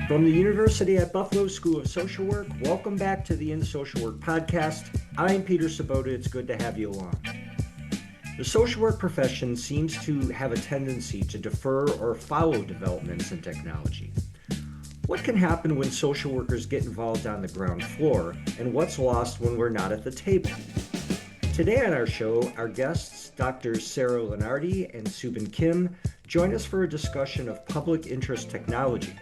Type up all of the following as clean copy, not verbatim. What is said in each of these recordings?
From the University at Buffalo School of Social Work, welcome back to the In Social Work podcast. I'm Peter Sabota. It's good to have you along. The social work profession seems to have a tendency to defer or follow developments in technology. What can happen when social workers get involved on the ground floor, and what's lost when we're not at the table? Today on our show, our guests, Dr. Sarah Lenardi and Soobin Kim, join us for a discussion of public interest technology,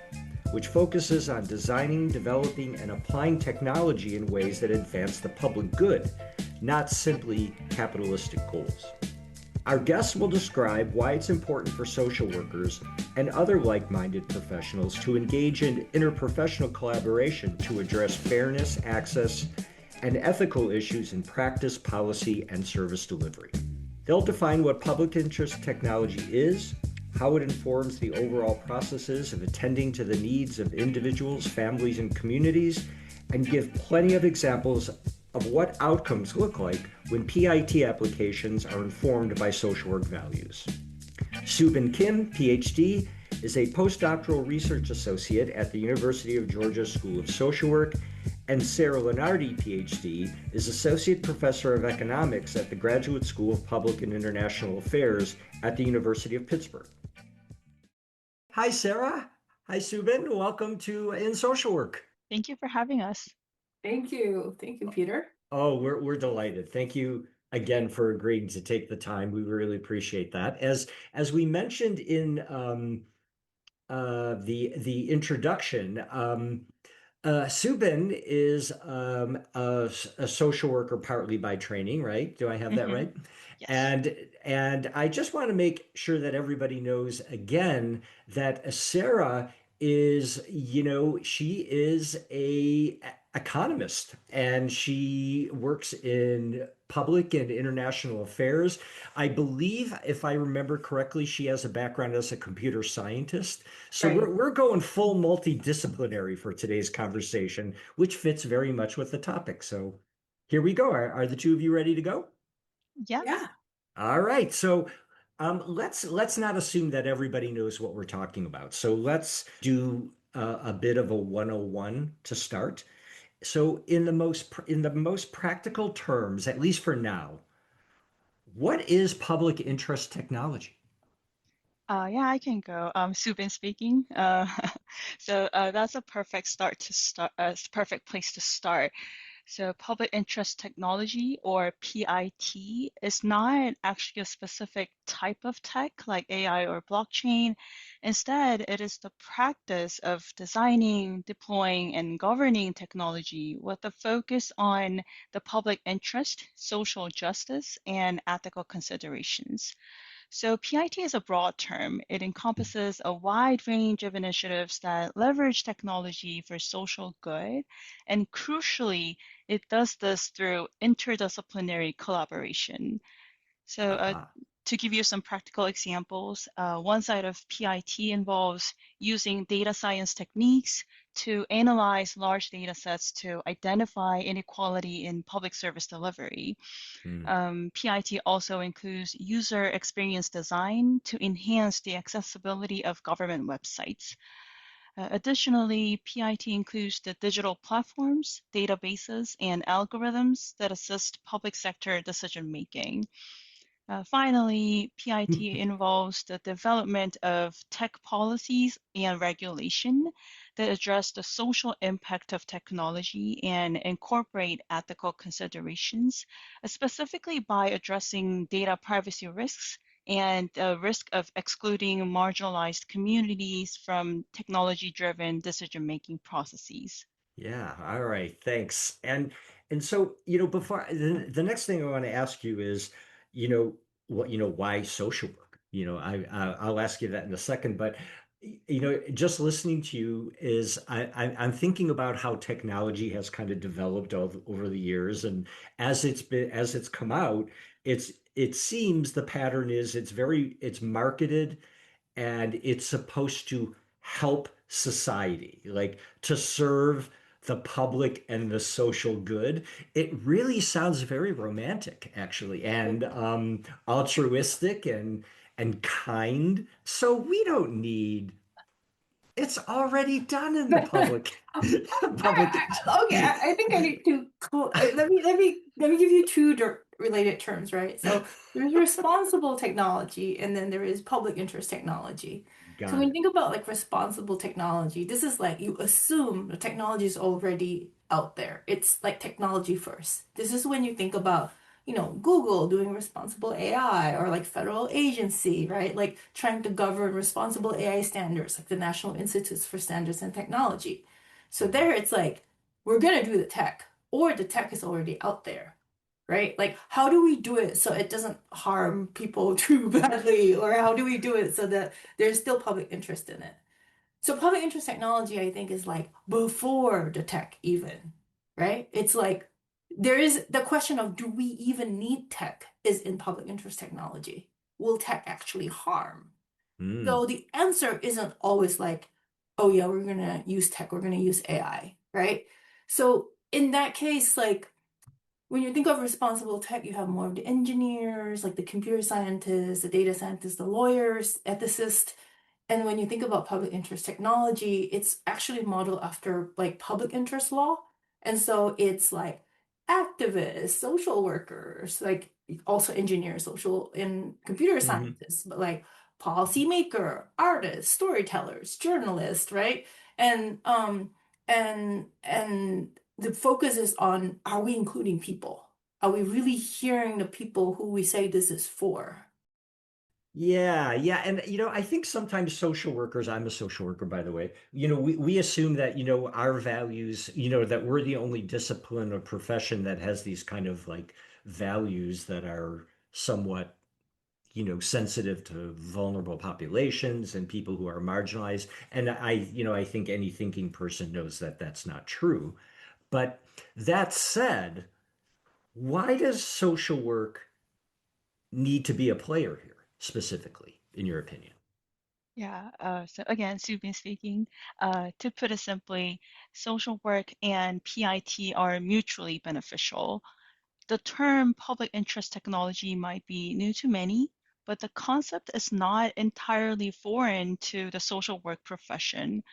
which focuses on designing, developing, and applying technology in ways that advance the public good, not simply capitalistic goals. Our guests will describe why it's important for social workers and other like-minded professionals to engage in interprofessional collaboration to address fairness, access, and ethical issues in practice, policy, and service delivery. They'll define what public interest technology is, how it informs the overall processes of attending to the needs of individuals, families, and communities, and give plenty of examples of what outcomes look like when PIT applications are informed by social work values. Soobin Kim, PhD, is a postdoctoral research associate at the University of Georgia School of Social Work, and Sarah Lenardi, PhD, is Associate Professor of Economics at the Graduate School of Public and International Affairs at the University of Pittsburgh. Hi, Sarah. Hi, Soobin. Welcome to In Social Work. Thank you for having us. Thank you. Thank you, Peter. Oh, we're delighted. Thank you again for agreeing to take the time. We really appreciate that. As we mentioned in the introduction, Soobin is a social worker partly by training, right? Do I have that Hmm. right? Yes. And I just want to make sure that everybody knows again that Sarah is, she is a economist and she works in public and international affairs. I believe, if I remember correctly, she has a background as a computer scientist. So we're, Right. we're going full multidisciplinary for today's conversation, which fits very much with the topic. So here we go. Are the two of you ready to go? Yeah. Yeah. All right. So let's not assume that everybody knows what we're talking about. So let's do a bit of a 101 to start. So in the most practical terms, at least for now, what is public interest technology? Yeah, I can go. Subin speaking. That's a perfect perfect place to start. So public interest technology, or PIT, is not actually a specific type of tech like AI or blockchain. Instead, it is the practice of designing, deploying, and governing technology with a focus on the public interest, social justice, and ethical considerations. So PIT is a broad term. It encompasses a wide range of initiatives that leverage technology for social good. And crucially, it does this through interdisciplinary collaboration. So, Aha. to give you some practical examples, one side of PIT involves using data science techniques to analyze large data sets to identify inequality in public service delivery. Hmm. PIT also includes user experience design to enhance the accessibility of government websites. Additionally, PIT includes the digital platforms, databases, and algorithms that assist public sector decision making. Finally, PIT involves the development of tech policies and regulation that address the social impact of technology and incorporate ethical considerations, specifically by addressing data privacy risks and the risk of excluding marginalized communities from technology-driven decision-making processes. Yeah, all right, thanks. And so, before the next thing I want to ask you is, why social work? I'll ask you that in a second, but just listening to you is I'm thinking about how technology has kind of developed over the years, and as it's come out, it seems the pattern is it's marketed and it's supposed to help society, like to serve the public and the social good. It really sounds very romantic, actually, and altruistic and kind. So we don't need It's already done in the public public. Okay, I think I need to let me give you two related terms, right? So there's responsible technology, and then there is public interest technology. So Got when you it. think about like responsible technology, this is like you assume the technology is already out there. It's like technology first. This is when you think about, Google doing responsible AI or like federal agency, right? Like trying to govern responsible AI standards, like the National Institutes for Standards and Technology. So Mhm. there it's like, we're gonna do the tech, or the tech is already out there, right? Like, how do we do it so it doesn't harm people too badly? Or how do we do it so that there's still public interest in it? So public interest technology, I think, is like before the tech even, right? It's like there is the question of do we even need tech is in public interest technology. Will tech actually harm? So Mm. the answer isn't always like, oh yeah, we're gonna use tech, we're gonna use AI, right? So in that case, like when you think of responsible tech, you have more of the engineers, like the computer scientists, the data scientists, the lawyers, ethicists, and when you think about public interest technology, it's actually modeled after like public interest law. And so it's like activists, social workers, like also engineers, social and computer Hmm. scientists, but like policymaker, artists, storytellers, journalists, right? And and the focus is on, are we including people? Are we really hearing the people who we say this is for? Yeah, yeah. And I think sometimes social workers, I'm a social worker, by the way, we assume that, our values, that we're the only discipline or profession that has these kind of like values that are somewhat, sensitive to vulnerable populations and people who are marginalized. And I think any thinking person knows that that's not true. But that said, why does social work need to be a player here, specifically, in your opinion? Yeah, so again, Soobin speaking. To put it simply, social work and PIT are mutually beneficial. The term public interest technology might be new to many, but the concept is not entirely foreign to the social work profession.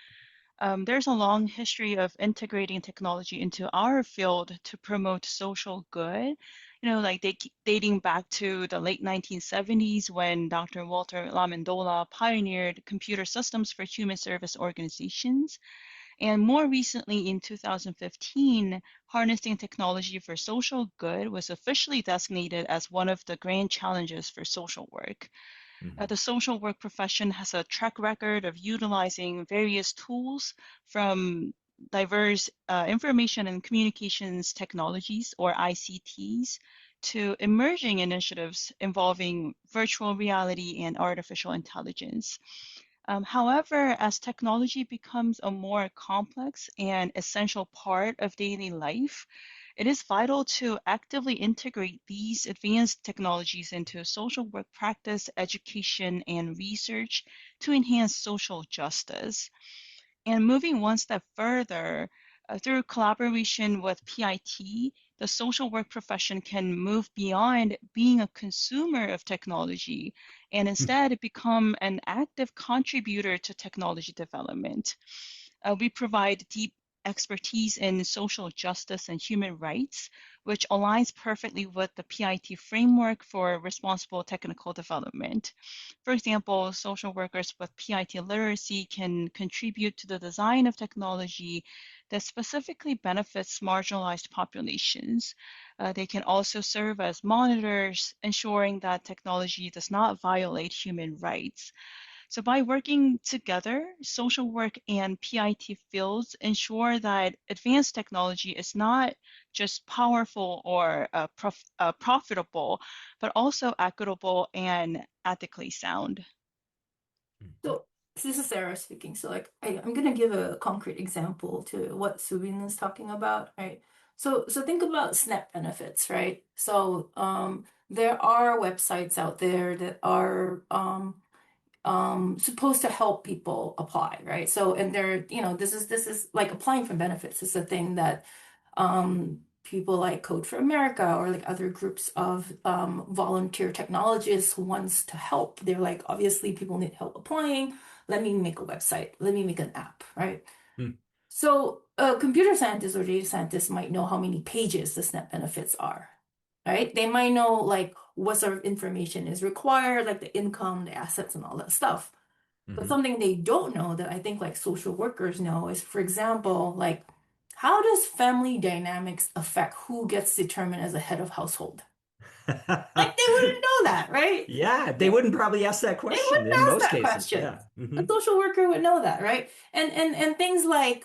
There's a long history of integrating technology into our field to promote social good. Like dating back to the late 1970s when Dr. Walter Lamandola pioneered computer systems for human service organizations. And more recently, in 2015, harnessing technology for social good was officially designated as one of the grand challenges for social work. Hmm. The social work profession has a track record of utilizing various tools from diverse information and communications technologies, or ICTs, to emerging initiatives involving virtual reality and artificial intelligence. However, as technology becomes a more complex and essential part of daily life, it is vital to actively integrate these advanced technologies into social work practice, education, and research to enhance social justice. And moving one step further, through collaboration with PIT, the social work profession can move beyond being a consumer of technology and instead become an active contributor to technology development. We provide deep expertise in social justice and human rights, which aligns perfectly with the PIT framework for responsible technical development. For example, social workers with PIT literacy can contribute to the design of technology that specifically benefits marginalized populations. They can also serve as monitors, ensuring that technology does not violate human rights. So by working together, social work and PIT fields ensure that advanced technology is not just powerful or profitable, but also equitable and ethically sound. So this is Sarah speaking. So like I'm gonna give a concrete example to what Subin is talking about, right? So think about SNAP benefits, right? So there are websites out there that are supposed to help people apply, right? So and they're, this is like applying for benefits is a thing that people like Code for America or like other groups of volunteer technologists who wants to help. They're like, obviously people need help applying. let me make a website, let me make an app, right? Hmm. So a computer scientist or data scientist might know how many pages the SNP benefits are, right? They might know like what sort of information is required, like the income, the assets, and all that stuff. But Mm-hmm. something they don't know that I think like social workers know is, for example, like how does family dynamics affect who gets determined as a head of household? Like they wouldn't know that, right? Yeah, they They wouldn't probably ask that question wouldn't in ask most that cases. question. Yeah. A Hmm. social worker would know that, right? And things like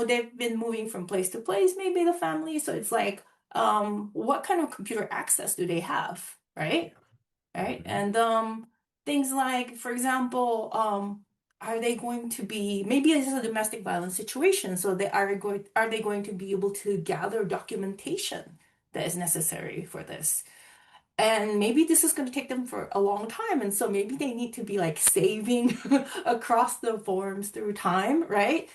they've been moving from place to place, maybe the family. So it's like, what kind of computer access do they have, right? Right? Hmm. And things like, for example, are they going to be maybe this is a domestic violence situation, so are they going to be able to gather documentation that is necessary for this? And maybe this is going to take them for a long time. And so maybe they need to be like saving across the forms through time, right?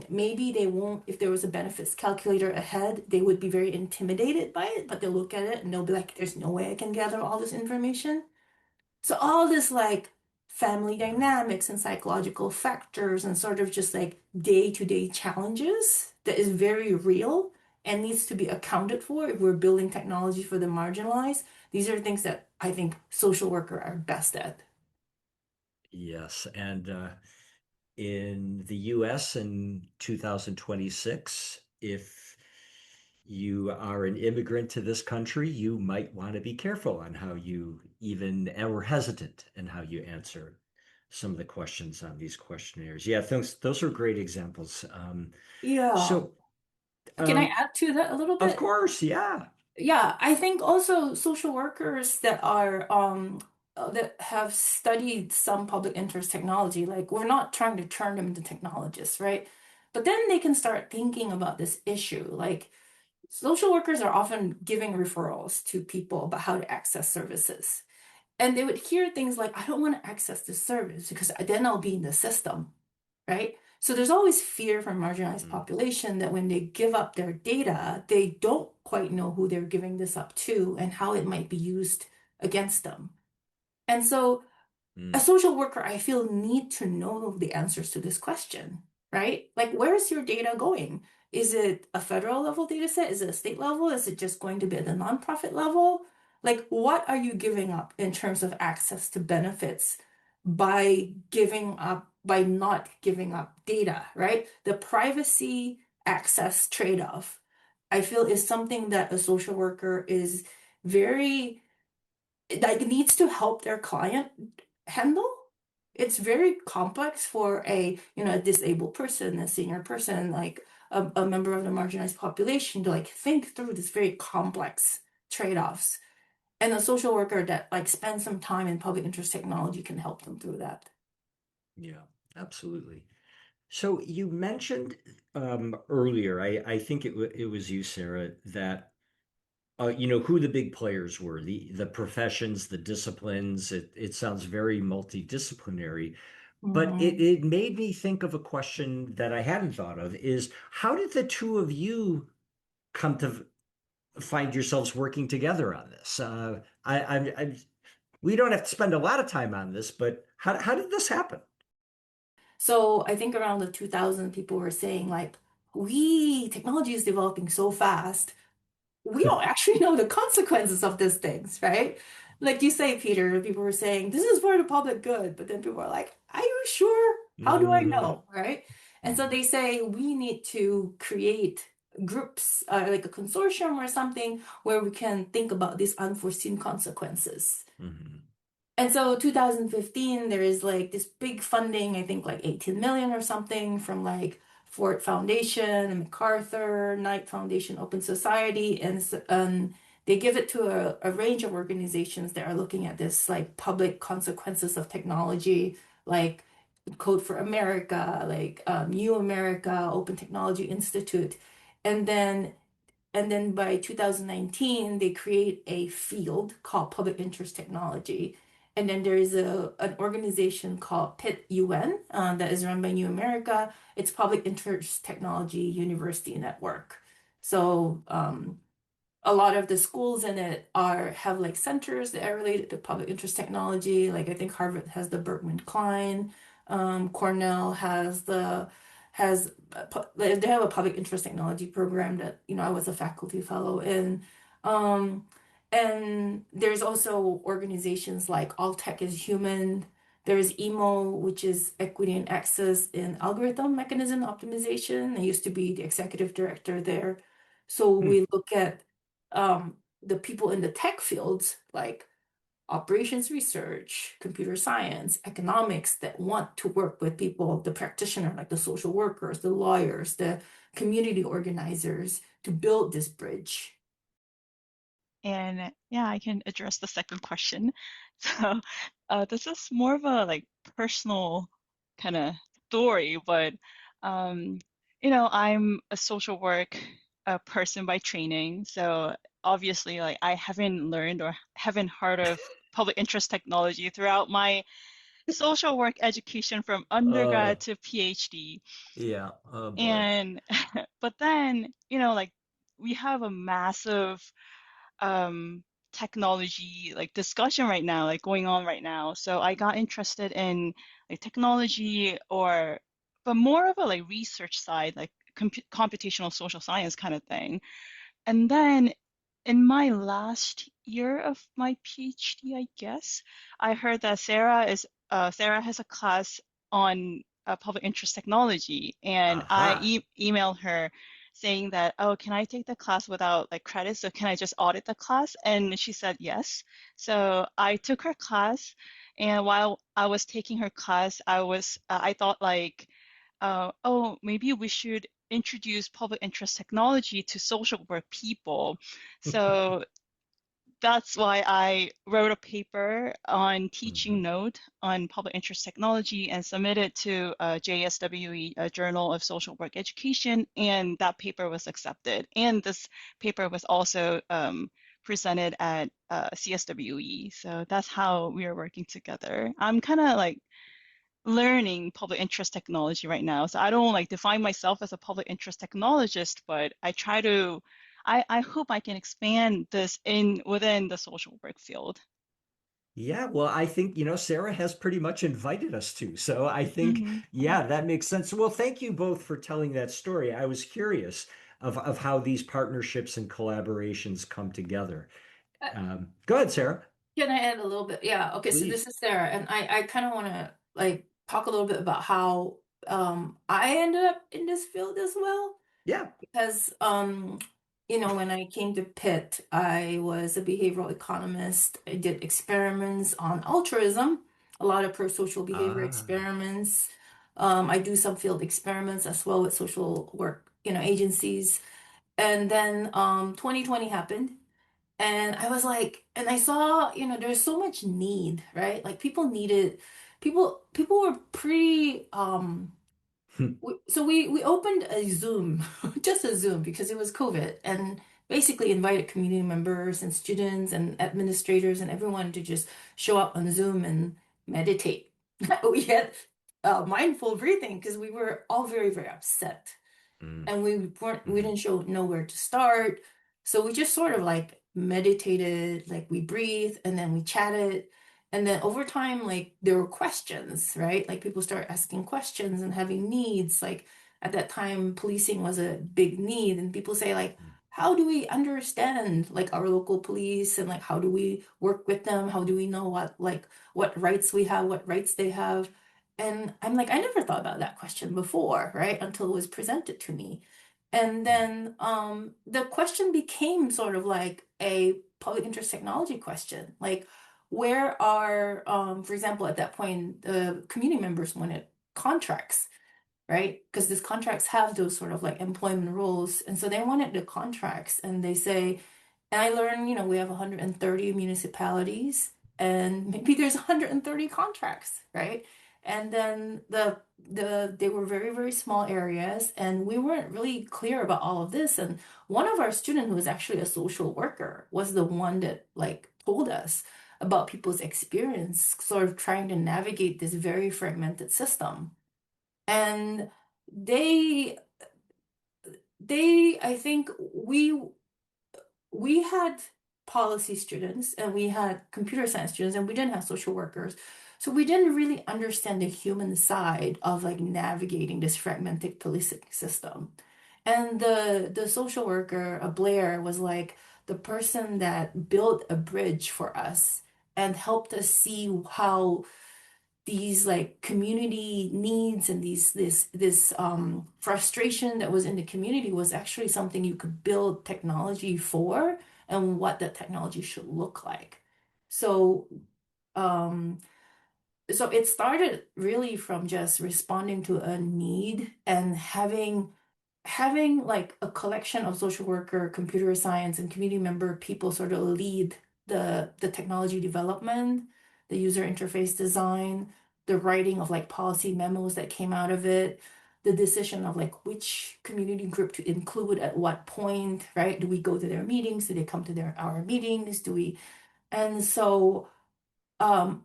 Maybe they won't, if there was a benefits calculator ahead, they would be very intimidated by it, but they'll look at it and they'll be like, there's no way I can gather all this information. So all this like family dynamics and psychological factors and sort of just like day-to-day challenges that is very real and needs to be accounted for if we're building technology for the marginalized. These are things that I think social worker are best at. Yes, and in the US in 2026, if you are an immigrant to this country, you might want to be careful on how you even or hesitant in how you answer some of the questions on these questionnaires. Yeah, those are great examples. Yeah. So, Can I um, add to that a little of bit? course, yeah. Yeah, I think also social workers that are that have studied some public interest technology, like we're not trying to turn them into technologists, right? But then they can start thinking about this issue. Like social workers are often giving referrals to people about how to access services. And they would hear things like, I don't want to access this service because then I'll be in the system, right? So there's always fear from marginalized Mm, population that when they give up their data, they don't quite know who they're giving this up to and how it might be used against them. And so a mm, social worker, I feel, need to know the answers to this question, right? Like, where is your data going? Is it a federal level data set? Is it a state level? Is it just going to be at the nonprofit level? Like, what are you giving up in terms of access to benefits by not giving up data, right? The privacy access trade-off, I feel, is something that a social worker is very like needs to help their client handle. It's very complex for a disabled person, a senior person, like a member of the marginalized population to like think through this very complex trade-offs. And a social worker that like spends some time in public interest technology can help them through that. yeah, absolutely. So you mentioned earlier, I think it was you, Sarah, that who the big players were, the professions, the disciplines. It sounds very multidisciplinary, but it, Mhm. it made me think of a question that I hadn't thought of is how did the two of you come to find yourselves working together on this? We don't have to spend a lot of time on this, but how did this happen? So I think around the 2000, people were saying like, we technology is developing so fast we don't actually know the consequences of these things, right? Like you say, Peter, people were saying, this is for the public good, but then people are like, are you sure? How do I Hmm. know, right? And so Hmm. they say we need to create groups, like a consortium or something, where we can think about these unforeseen consequences. Hmm. And so 2015, there is like this big funding, I think like 18 million or something from like Ford Foundation and MacArthur, Knight Foundation, Open Society, and they give it to a range of organizations that are looking at this like public consequences of technology, like Code for America, like New America, Open Technology Institute. And then by 2019, they create a field called Public Interest Technology. And then there is an organization called PIT UN that is run by New America. It's Public Interest Technology University Network. So a lot of the schools in it are have like centers that are related to public interest technology. Like I think Harvard has the Berkman Klein, Cornell has they have a public interest technology program that I was a faculty fellow in. Um, and there's also organizations like All Tech is Human. There's EMO, which is Equity and Access in Algorithm Mechanism Optimization. I used to be the executive director there. So Hmm. we look at the people in the tech fields, like operations research, computer science, economics, that want to work with people, the practitioner, like the social workers, the lawyers, the community organizers, to build this bridge. And yeah, I can address the second question. So, this is more of a like personal kind of story, but um, I'm a social work person by training, so obviously, like I haven't learned or haven't heard of public interest technology throughout my social work education from Uh, undergrad to PhD. yeah. Oh boy. And but then, like we have a massive um technology like discussion right now, like going on right now. So I got interested in like technology or but more of a like research side, like computational social science kind of thing. And then in my last year of my PhD, I guess, I heard that Sarah has a class on public interest technology, and I Aha. emailed her saying that, oh, can I take the class without like credit? So can I just audit the class? And she said yes. So I took her class, and while I was taking her class, I thought like, oh, maybe we should introduce public interest technology to social work people. So that's why I wrote a paper on Mhm. teaching Node on public interest technology and submitted to JSWE, a Journal of Social Work Education, and that paper was accepted. And this paper was also presented at CSWE. So that's how we are working together. I'm kind of like learning public interest technology right now. So I don't like define myself as a public interest technologist, but I hope I can expand this in within the social work field. Yeah, well, I think, Sarah has pretty much invited us to. So I think, Hmm. yeah, that makes sense. Well, thank you both for telling that story. I was curious of how these partnerships and collaborations come together. Uh, Go ahead, Sarah. Can I add a little bit? Yeah, okay, so this Please. is Sarah, and I kind of want to like talk a little bit about how I ended up in this field as well. Yeah. Because when I came to Pitt, I was a behavioral economist. I did experiments on altruism, a lot of pro-social behavior Ah. experiments. I do some field experiments as well with social work, agencies. And then 2020 happened. And I was like, and I saw, there's so much need, right? Like people were pretty so we opened a Zoom, just a Zoom because it was COVID, and basically invited community members and students and administrators and everyone to just show up on Zoom and meditate. We had mindful breathing because we were all very, very upset, Mm, and we mm, didn't know where to start. So we just sort of like meditated, like we breathed and then we chatted. And then over time, like there were questions, right? Like people start asking questions and having needs. Like at that time, policing was a big need. And people say, like, mm, how do we understand like our local police and like how do we work with them? How do we know what rights we have, what rights they have? And I'm like, I never thought about that question before, right? Until it was presented to me. And mm, then the question became sort of like a public interest technology question. Like, where are, for example, at that point, the community members wanted contracts, right? Because these contracts have those sort of like employment rules. And so they wanted the contracts. And they say, and I learned, we have 130 municipalities and maybe there's 130 contracts, right? And then they were very, very small areas and we weren't really clear about all of this. And one of our students who was actually a social worker was the one that like told us about people's experience sort of trying to navigate this very fragmented system. And they I think we had policy students and we had computer science students and we didn't have social workers. So we didn't really understand the human side of like navigating this fragmented policing system. And the social worker, Blair, was like the person that built a bridge for us and helped us see how these like community needs and this frustration that was in the community was actually something you could build technology for and what that technology should look like. So um so it started really from just responding to a need and having like a collection of social worker, computer science, and community member people sort of lead the technology development, the user interface design, the writing of like policy memos that came out of it, the decision of like which community group to include at what point, right? Do we go to their meetings? Do they come to our meetings? Do we? And so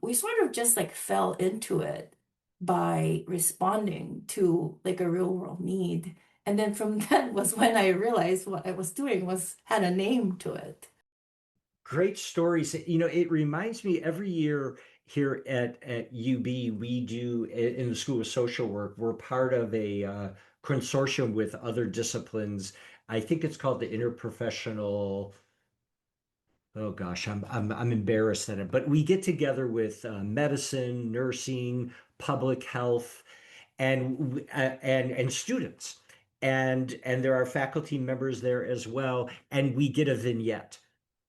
we sort of just like fell into it by responding to like a real world need. And then from then was when I realized what I was doing was had a name to it. Great stories. It reminds me every year here at UB, we do in the School of Social Work, we're part of a consortium with other disciplines. I think it's called the Interprofessional. Oh gosh, I'm embarrassed at it, but we get together with medicine, nursing, public health, and students, and there are faculty members there as well, and we get a vignette,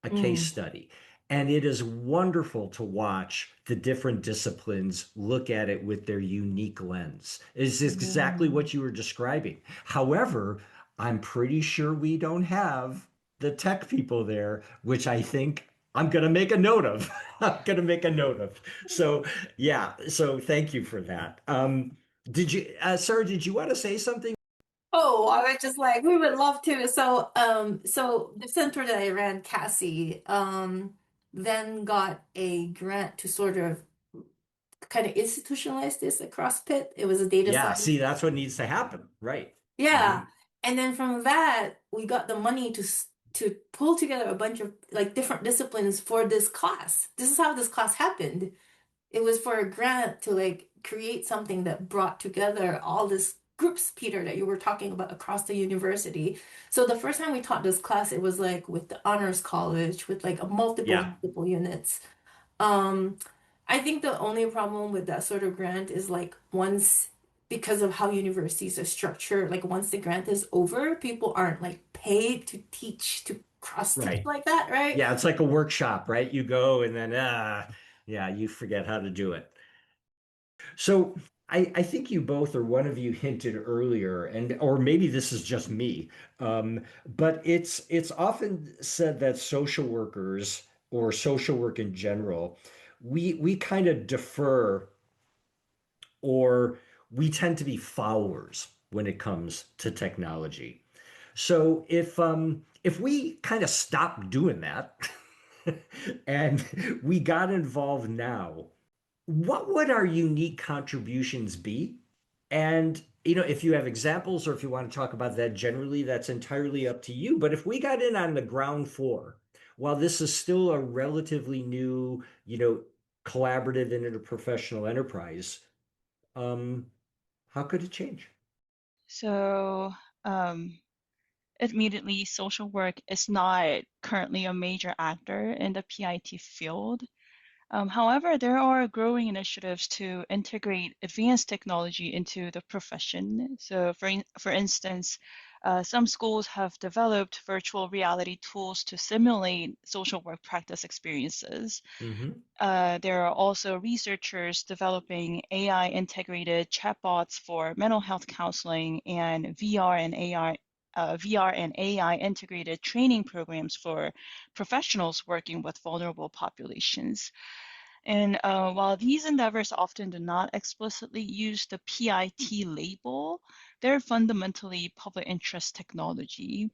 a case Mm. study, and it is wonderful to watch the different disciplines look at it with their unique lens. It's exactly Yeah. what you were describing. However, I'm pretty sure we don't have the tech people there, which I think I'm going to make a note of. I'm going to make a note of. So, yeah. So, thank you for that. Sarah, did you want to say something? Oh, I was just like, we would love to. So the center that I ran, Cassie, then got a grant to sort of kind of institutionalize this across Pitt. It was a data Yeah. science. See, that's what needs to happen. Right. Hmm. Yeah. And then from that, we got the money to pull together a bunch of like different disciplines for this class. This is how this class happened. It was for a grant to like create something that brought together all these groups, Peter, that you were talking about across the university. So the first time we taught this class, it was like with the honors college with like a Yeah. multiple units. Um, I think the only problem with that sort of grant is like once, because of how universities are structured, like once the grant is over, people aren't like paid to teach, to cross teach Right. like that, right? Yeah. It's like a workshop, right? You go and then, yeah, you forget how to do it. So I think you both or one of you hinted earlier, and or maybe this is just me, but it's often said that social workers or social work in general, we kind of defer or we tend to be followers when it comes to technology. So if we kind of stop doing that and we got involved now, what would our unique contributions be? And, if you have examples or if you want to talk about that generally, that's entirely up to you. But if we got in on the ground floor, while this is still a relatively new, collaborative and interprofessional enterprise, um, how could it change? So, admittedly, social work is not currently a major actor in the PIT field. However, there are growing initiatives to integrate advanced technology into the profession. So, for instance, some schools have developed virtual reality tools to simulate social work practice experiences. Hmm. There are also researchers developing AI integrated chatbots for mental health counseling and VR and AI integrated training programs for professionals working with vulnerable populations. And while these endeavors often do not explicitly use the PIT label, they're fundamentally public interest technology.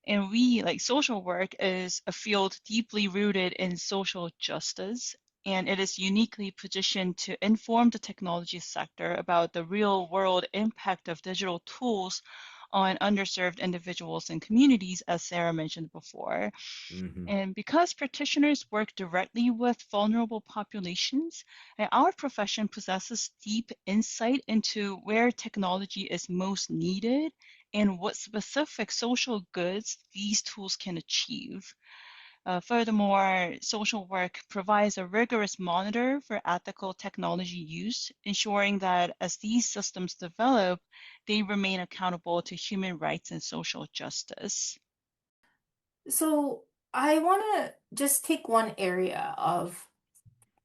And we, like social work, is a field deeply rooted in social justice, and it is uniquely positioned to inform the technology sector about the real world impact of digital tools on underserved individuals and communities, as Sarah mentioned before. Hmm. And because practitioners work directly with vulnerable populations, our profession possesses deep insight into where technology is most needed and what specific social goods these tools can achieve. Furthermore, social work provides a rigorous monitor for ethical technology use, ensuring that as these systems develop, they remain accountable to human rights and social justice. So I want to just take one area of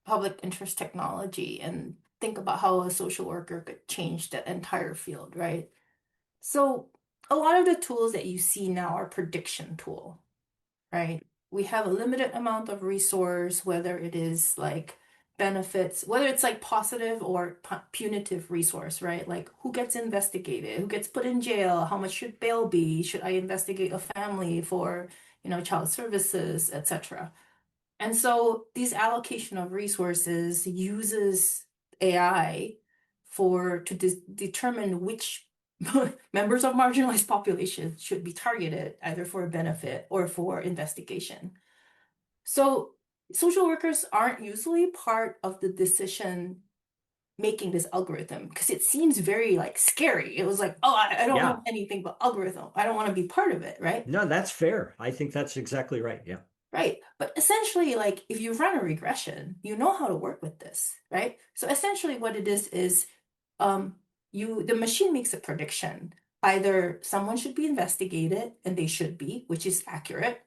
public interest technology and think about how a social worker could change that entire field, right? So a lot of the tools that you see now are prediction tool, right? We have a limited amount of resource, whether it is like benefits, whether it's like positive or punitive resource, right? Like who gets investigated, who gets put in jail, how much should bail be, should I investigate a family for, child services, etc. And so these allocation of resources uses AI to determine which members of marginalized populations should be targeted either for a benefit or for investigation. So social workers aren't usually part of the decision making this algorithm because it seems very like scary. It was like, oh, I don't know Yeah. anything but algorithm. I don't want to be part of it, right? No, that's fair. I think that's exactly right. Yeah. Right. But essentially, like if you run a regression, you know how to work with this, right? So essentially what it is um the machine makes a prediction. Either someone should be investigated and they should be, which is accurate.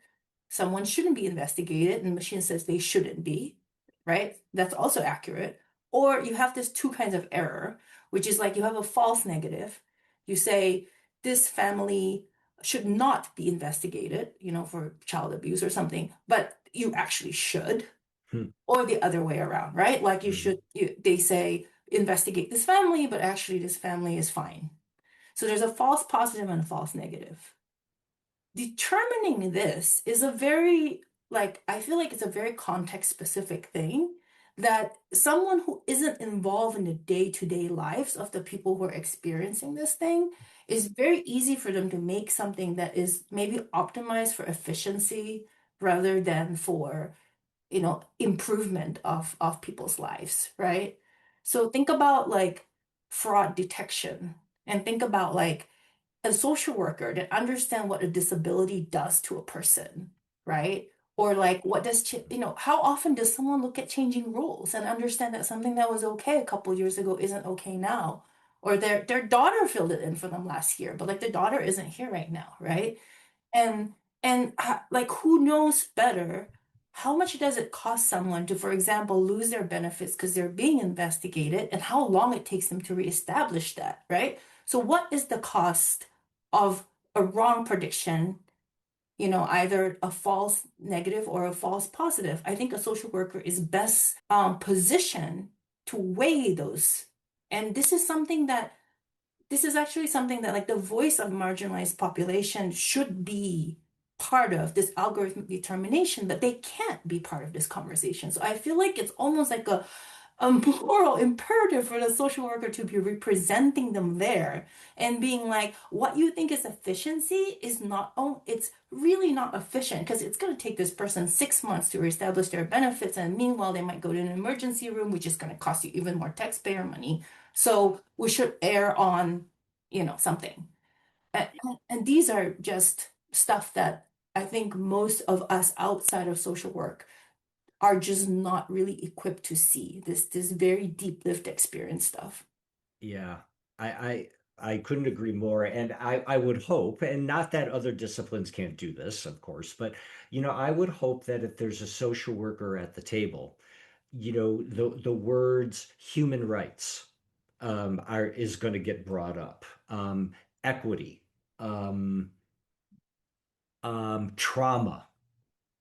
Someone shouldn't be investigated and the machine says they shouldn't be, right? That's also accurate. Or you have this two kinds of error, which is like you have a false negative. You say this family should not be investigated, for child abuse or something, but you actually should, Hmm. or the other way around, right? Like Hmm. they say investigate this family, but actually this family is fine. So there's a false positive and a false negative. Determining this is a very, like, I feel like it's a very context specific thing that someone who isn't involved in the day-to-day lives of the people who are experiencing this thing is very easy for them to make something that is maybe optimized for efficiency rather than for, improvement of people's lives, right? So think about like fraud detection and think about like a social worker that understand what a disability does to a person, right? Or like what does how often does someone look at changing rules and understand that something that was okay a couple years ago isn't okay now? Or their daughter filled it in for them last year, but like the daughter isn't here right now, right? And like who knows better? How much does it cost someone to, for example, lose their benefits because they're being investigated and how long it takes them to reestablish that, right? So what is the cost of a wrong prediction, either a false negative or a false positive? I think a social worker is best positioned to weigh those. And this is actually something that like the voice of marginalized population should be part of this algorithmic determination, but they can't be part of this conversation. So I feel like it's almost like a moral imperative for the social worker to be representing them there and being like, what you think is efficiency is not, oh, it's really not efficient because it's going to take this person 6 months to reestablish their benefits. And meanwhile, they might go to an emergency room, which is going to cost you even more taxpayer money. So we should err on, something. And, and these are just stuff that I think most of us outside of social work are just not really equipped to see this very deep lived experience stuff. Yeah. I I couldn't agree more. And I would hope, and not that other disciplines can't do this, of course, but I would hope that if there's a social worker at the table, the words human rights are is going to get brought up. Equity, um, trauma,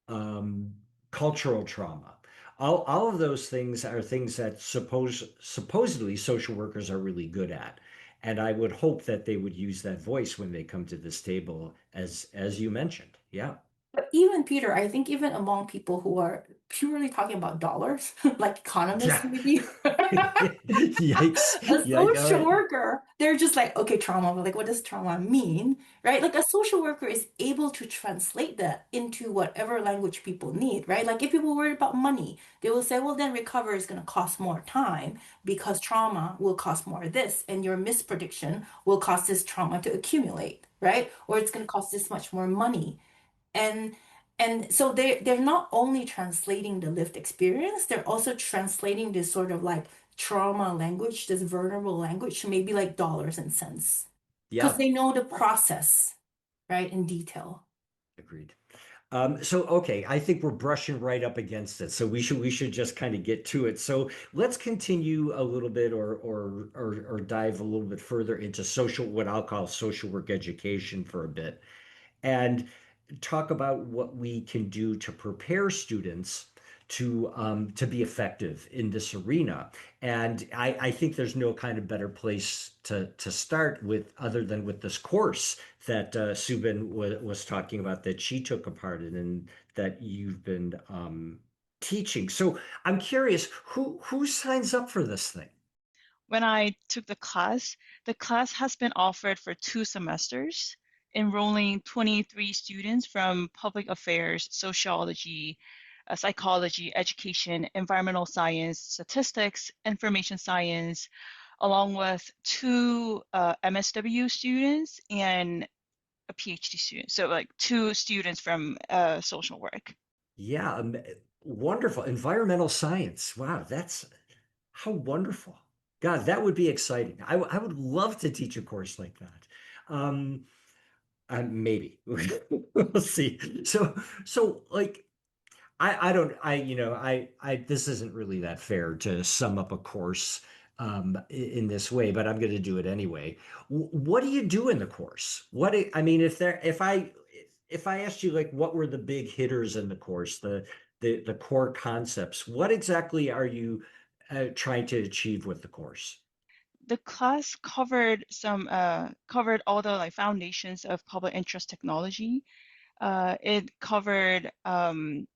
um, cultural trauma. All of those things are things that supposedly social workers are really good at. And I would hope that they would use that voice when they come to this table, as you mentioned. Yeah. But even Peter, I think even among people who are purely talking about dollars, like economists Yeah. maybe, Yikes. a Yikes. All social right. worker, they're just like, okay, trauma, but like, what does trauma mean? Right? Like a social worker is able to translate that into whatever language people need, right? Like if people worry about money, they will say, well, then recovery is going to cost more time because trauma will cost more of this, and your misprediction will cause this trauma to accumulate, right? Or it's going to cost this much more money. And and so they're not only translating the lived experience, they're also translating this sort of like trauma language, this vulnerable language, to maybe like dollars and cents. Because Yeah. they know the process, right, in detail. Agreed. So okay, I think we're brushing right up against it. So we should just kind of get to it. So let's continue a little bit or dive a little bit further into social, what I'll call social work education for a bit, and talk about what we can do to prepare students to be effective in this arena. And I think there's no kind of better place to start with other than with this course that Subin was talking about that she took a part in and that you've been teaching. So I'm curious, who signs up for this thing? When I took the class has been offered for 2 semesters, enrolling 23 students from public affairs, sociology, psychology, education, environmental science, statistics, information science, along with two MSW students and a PhD student. So like 2 students from social work. Yeah, wonderful. Environmental science. Wow, that's how wonderful. God, that would be exciting. I would love to teach a course like that. Um, maybe we'll see. So like I don't I this isn't really that fair to sum up a course in this way, but I'm going to do it anyway. What do you do in the course? I mean, if I asked you like what were the big hitters in the course, the core concepts, what exactly are you trying to achieve with the course? The class covered all the like foundations of public interest technology. It covered from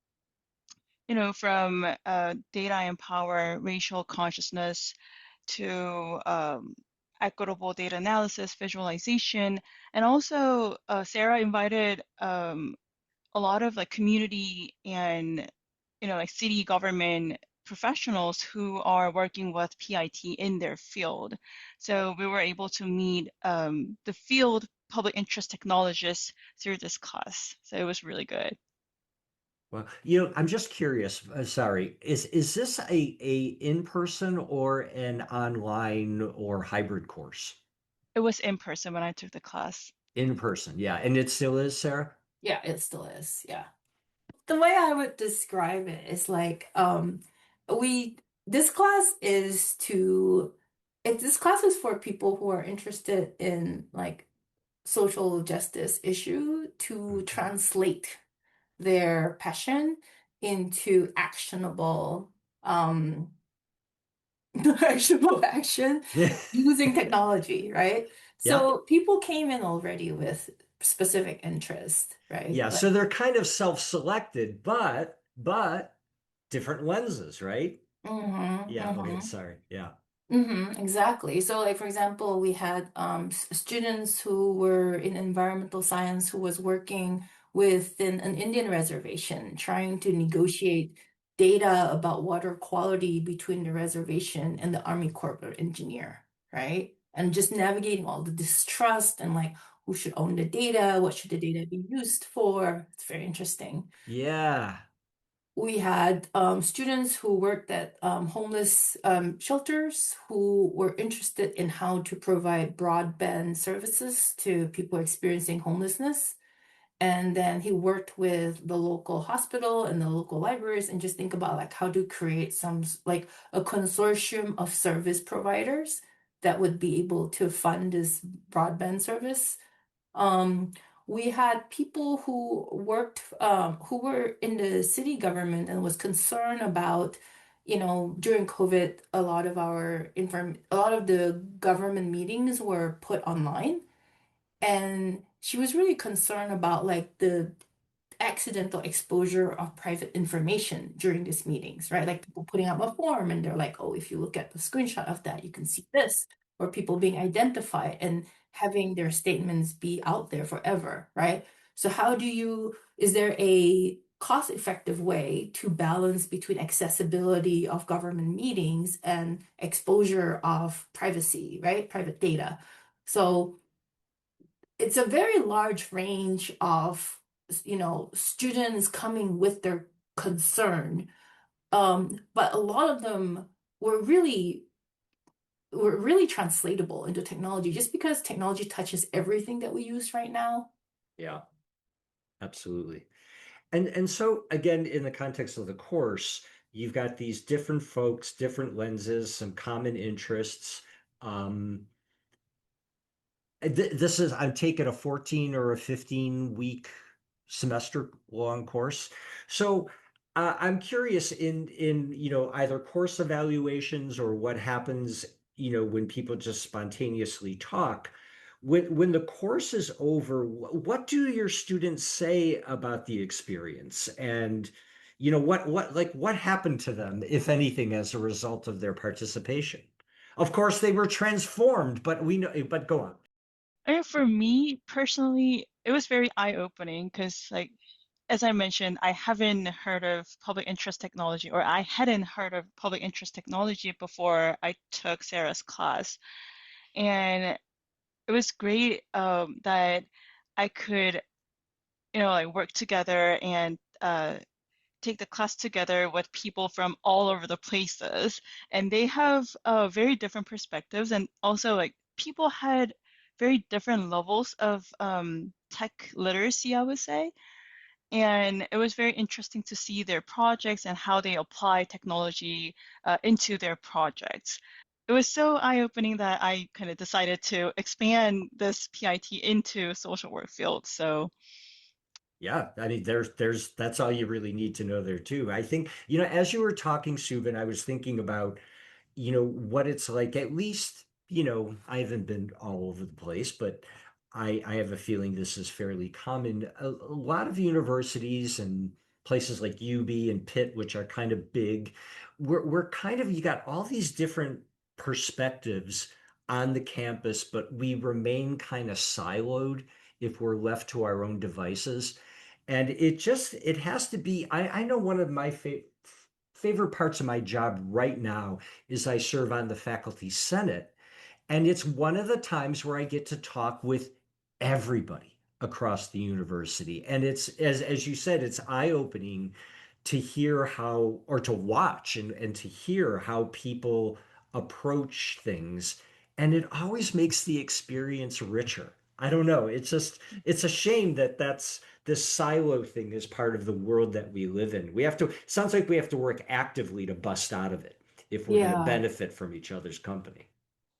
data and power, racial consciousness to equitable data analysis, visualization, and also Sarah invited a lot of like community and like city government professionals who are working with PIT in their field. So we were able to meet the field public interest technologists through this class. So it was really good. Well, I'm just curious. Sorry, is this a in-person or an online or hybrid course? It was in person when I took the class. In person, yeah, and it still is, Sarah. Yeah, it still is. Yeah. The way I would describe it is like we this class is to if this class is for people who are interested in like social justice issue to Mhm. translate their passion into actionable action using technology, right? Yeah, So people came in already with specific interest, right? yeah. Like, So they're kind of self-selected, but different lenses, right? Yeah. Okay. mhm. Sorry. Yeah. Exactly. So, like for example, we had students who were in environmental science who was working within an Indian reservation, trying to negotiate data about water quality between the reservation and the Army Corps of Engineer, right? And just navigating all the distrust and like who should own the data, what should the data be used for. It's very interesting. Yeah. We had students who worked at homeless shelters who were interested in how to provide broadband services to people experiencing homelessness. And then he worked with the local hospital and the local libraries and just think about like how to create like a consortium of service providers that would be able to fund this broadband service. Um, we had people who were in the city government and was concerned about, during COVID, a lot of the government meetings were put online. And she was really concerned about like the accidental exposure of private information during these meetings, right? Like people putting up a form and they're like, oh, if you look at the screenshot of that, you can see this, or people being identified and having their statements be out there forever, right? So is there a cost-effective way to balance between accessibility of government meetings and exposure of privacy, right? Private data. So it's a very large range of, students coming with their concern. But a lot of them were really translatable into technology just because technology touches everything that we use right now. Yeah, absolutely. And so again, in the context of the course, you've got these different folks, different lenses, some common interests. Um, this is, I'm taking a 14 or a 15-week semester long course. So I'm curious in either course evaluations or what happens when people just spontaneously talk. When the course is over, what do your students say about the experience? And what happened to them, if anything, as a result of their participation? Of course, they were transformed, but we know, but go on. I mean, for me personally, it was very eye-opening because, like, as I mentioned, I haven't heard of public interest technology, or I hadn't heard of public interest technology before I took Sarah's class. And it was great that I could, like work together and take the class together with people from all over the places. And they have very different perspectives. And also, like, people had very different levels of tech literacy, I would say. And it was very interesting to see their projects and how they apply technology into their projects. It was so eye-opening that I kind of decided to expand this PIT into social work field. So Yeah, I mean, that's all you really need to know there too. I think, as you were talking, Subin, I was thinking about, what it's like. At least, I haven't been all over the place, but I have a feeling this is fairly common. A lot of universities and places like UB and Pitt, which are kind of big, we're kind of, you got all these different perspectives on the campus, but we remain kind of siloed if we're left to our own devices. And it has to be, I know one of my favorite parts of my job right now is I serve on the faculty senate. And it's one of the times where I get to talk with everybody across the university. And it's, as you said, it's eye-opening to hear how, or to watch and to hear how people approach things. And it always makes the experience richer. I don't know. It's a shame that this silo thing is part of the world that we live in. Sounds like we have to work actively to bust out of it if we're going to Yeah. benefit from each other's company.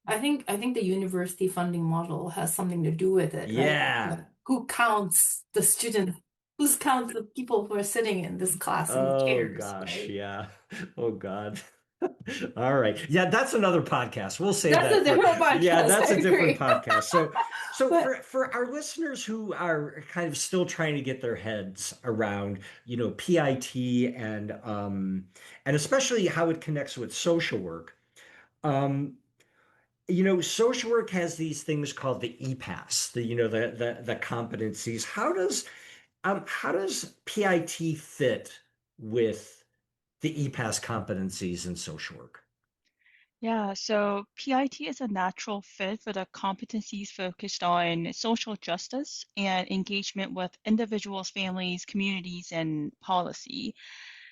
I think the university funding model has something to do with it, right? Yeah. Like, who counts the students? Who counts the people who are sitting in this class in Oh chairs, gosh, right? yeah. Oh God. All right. Yeah, that's another podcast. We'll save That's that a for, different yeah, podcast. that's I a different agree. podcast. So But for our listeners who are kind of still trying to get their heads around, PIT and especially how it connects with social work. Um, social work has these things called the EPAS, the competencies. How does PIT fit with the EPAS competencies in social work? yeah, so PIT is a natural fit for the competencies focused on social justice and engagement with individuals, families, communities, and policy.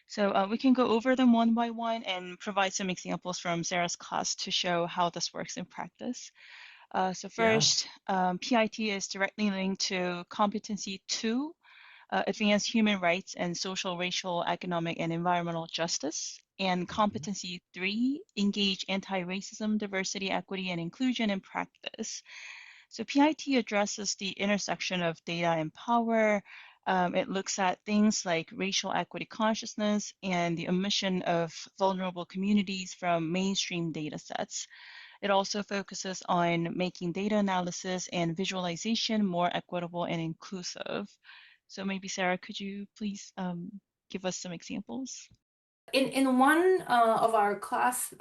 So we can go over them one by one and provide some examples from Sarah's class to show how this works in practice. So Yeah. first, PIT is directly linked to competency two, advance human rights and social, racial, economic, and environmental justice. And Mhm. competency three, engage anti-racism, diversity, equity, and inclusion in practice. So PIT addresses the intersection of data and power. It looks at things like racial equity consciousness and the omission of vulnerable communities from mainstream data sets. It also focuses on making data analysis and visualization more equitable and inclusive. So maybe Sarah, could you please give us some examples? In one of our class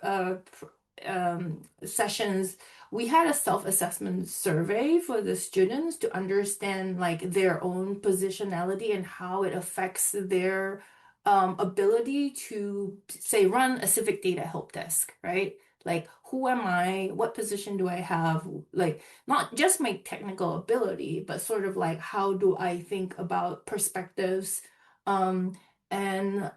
sessions, we had a self-assessment survey for the students to understand like their own positionality and how it affects their ability to say run a civic data help desk, right? Like who am I? What position do I have? Like not just my technical ability, but sort of like how do I think about perspectives? Um, and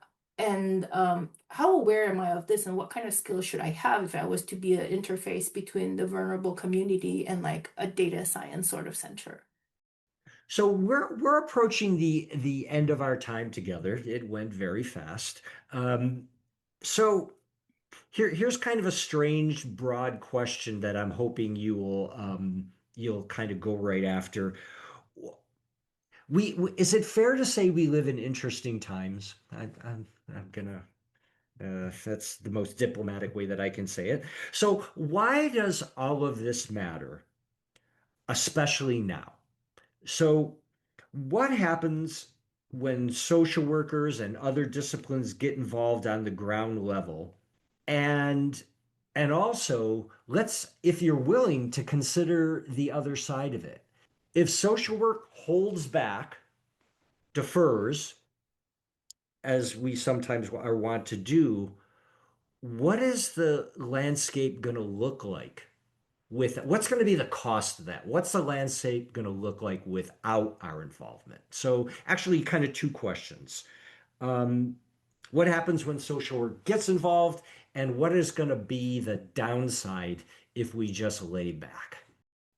how aware am I of this, and what kind of skills should I have if I was to be an interface between the vulnerable community and like a data science sort of center? So we're approaching the end of our time together. It went very fast. So here's kind of a strange, broad question that I'm hoping you'll kind of go right after. Is it fair to say we live in interesting times? I'm gonna that's the most diplomatic way that I can say it. So why does all of this matter, especially now? So what happens when social workers and other disciplines get involved on the ground level? And and also, if you're willing to consider the other side of it. If social work holds back, defers, as we sometimes are want to do, what is the landscape going to look like what's going to be the cost of that? What's the landscape going to look like without our involvement? So actually kind of two questions. Um, what happens when social work gets involved, and what is going to be the downside if we just lay back?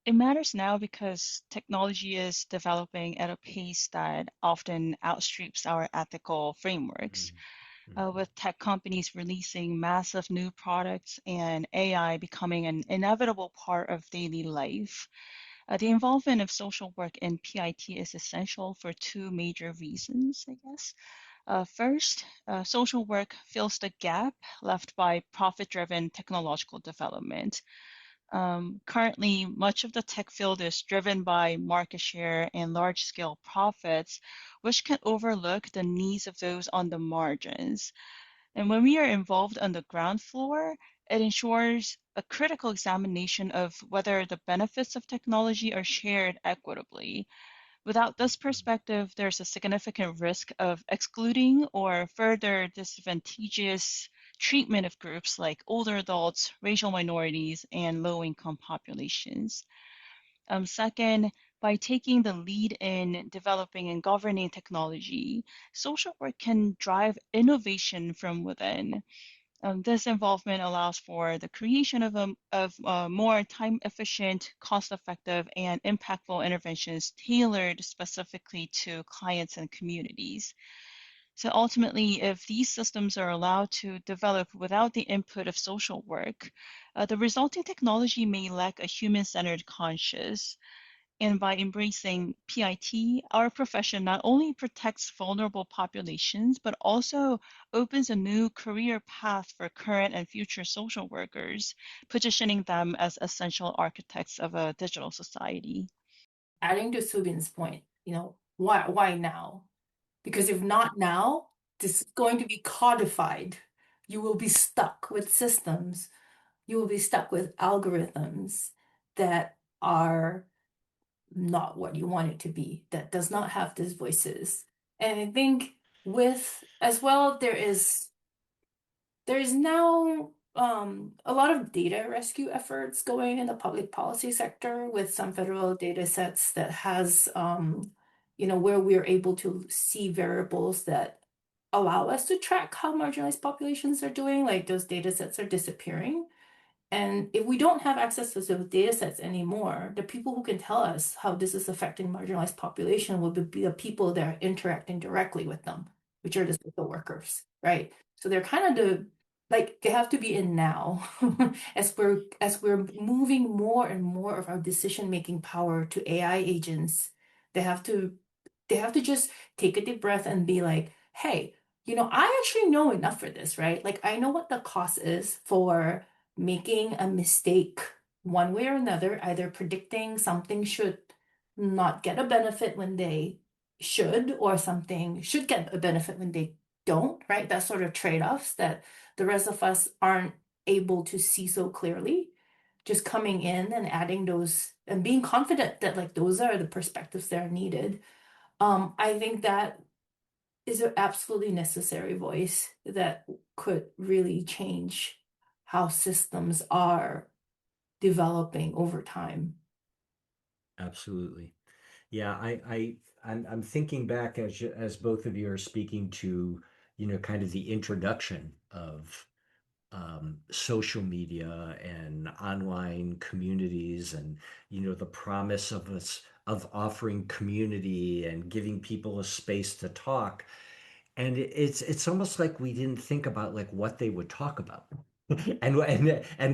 It matters now because technology is developing at a pace that often outstrips our ethical frameworks. Mhm. With tech companies releasing massive new products and AI becoming an inevitable part of daily life, the involvement of social work in PIT is essential for two major reasons, I guess. First, social work fills the gap left by profit-driven technological development. Currently, much of the tech field is driven by market share and large-scale profits, which can overlook the needs of those on the margins. And when we are involved on the ground floor, it ensures a critical examination of whether the benefits of technology are shared equitably. Without this perspective, there's a significant risk of excluding or further disadvantageous treatment of groups like older adults, racial minorities, and low-income populations. Second, by taking the lead in developing and governing technology, social work can drive innovation from within. This involvement allows for the creation of more time-efficient, cost-effective, and impactful interventions tailored specifically to clients and communities. So ultimately, if these systems are allowed to develop without the input of social work, the resulting technology may lack a human-centered conscience. And by embracing PIT, our profession not only protects vulnerable populations, but also opens a new career path for current and future social workers, positioning them as essential architects of a digital society. Adding to Subin's point, why now? Because if not now, this is going to be codified. You will be stuck with systems. You will be stuck with algorithms that are not what you want it to be, that does not have these voices. And I think with as well, there is now a lot of data rescue efforts going in the public policy sector with some federal data sets that has where we're able to see variables that allow us to track how marginalized populations are doing, like those data sets are disappearing. And if we don't have access to those data sets anymore, the people who can tell us how this is affecting marginalized population will be the people that are interacting directly with them, which are the social workers, right? So they're kind of they have to be in now as we're moving more and more of our decision-making power to AI agents. They have to just take a deep breath and be like, hey, I actually know enough for this, right? Like I know what the cost is for making a mistake one way or another, either predicting something should not get a benefit when they should, or something should get a benefit when they don't, right? That sort of trade-offs that the rest of us aren't able to see so clearly. Just coming in and adding those and being confident that like those are the perspectives that are needed. I think that is an absolutely necessary voice that could really change how systems are developing over time. Absolutely. Yeah, I'm thinking back as both of you are speaking to, kind of the introduction of social media and online communities, and the promise of us of offering community and giving people a space to talk. And it's almost like we didn't think about like what they would talk about. And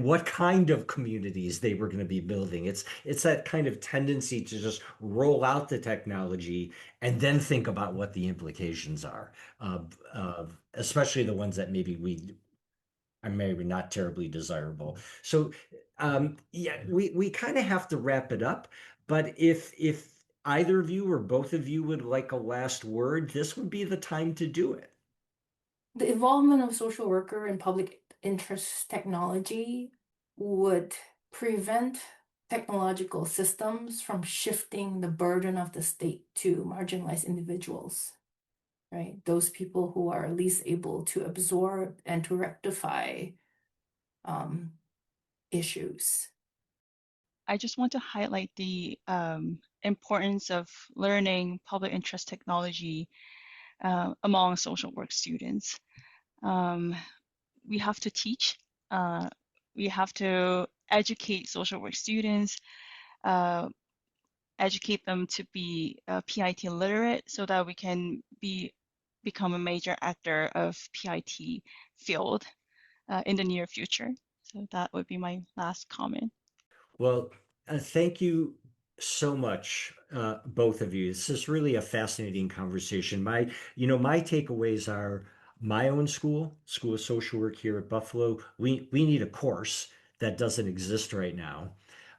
what kind of communities they were going to be building. It's that kind of tendency to just roll out the technology and then think about what the implications are, especially the ones that maybe we are maybe not terribly desirable. So yeah, we kind of have to wrap it up. But if either of you or both of you would like a last word, this would be the time to do it. The involvement of social worker in public interest technology would prevent technological systems from shifting the burden of the state to marginalized individuals, right? Those people who are least able to absorb and to rectify um, issues. I just want to highlight the importance of learning public interest technology among social work students. We have to teach, we have to educate social work students, educate them to be PIT literate so that we can become a major actor of PIT field in the near future. So that would be my last comment. Well, thank you so much, both of you. This is really a fascinating conversation. My takeaways are my own School of Social Work here at Buffalo. We need a course that doesn't exist right now.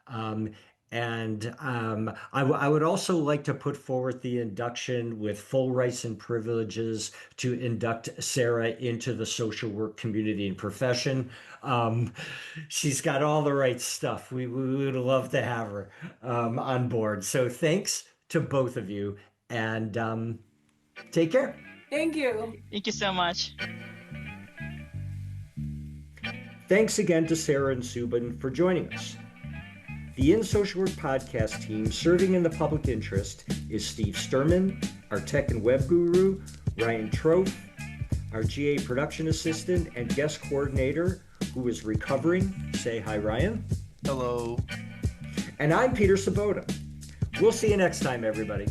Um, and I would also like to put forward the induction with full rights and privileges to induct Sarah into the social work community and profession. Um, she's got all the right stuff. We would love to have her on board. So thanks to both of you, and take care. Thank you. Thank you so much. Thanks again to Sarah and Soobin for joining us. The In Social Work podcast team serving in the public interest is Steve Sturman, our tech and web guru, Ryan Trofe, our GA production assistant and guest coordinator who is recovering. Say hi, Ryan. Hello. And I'm Peter Sabota. We'll see you next time, everybody.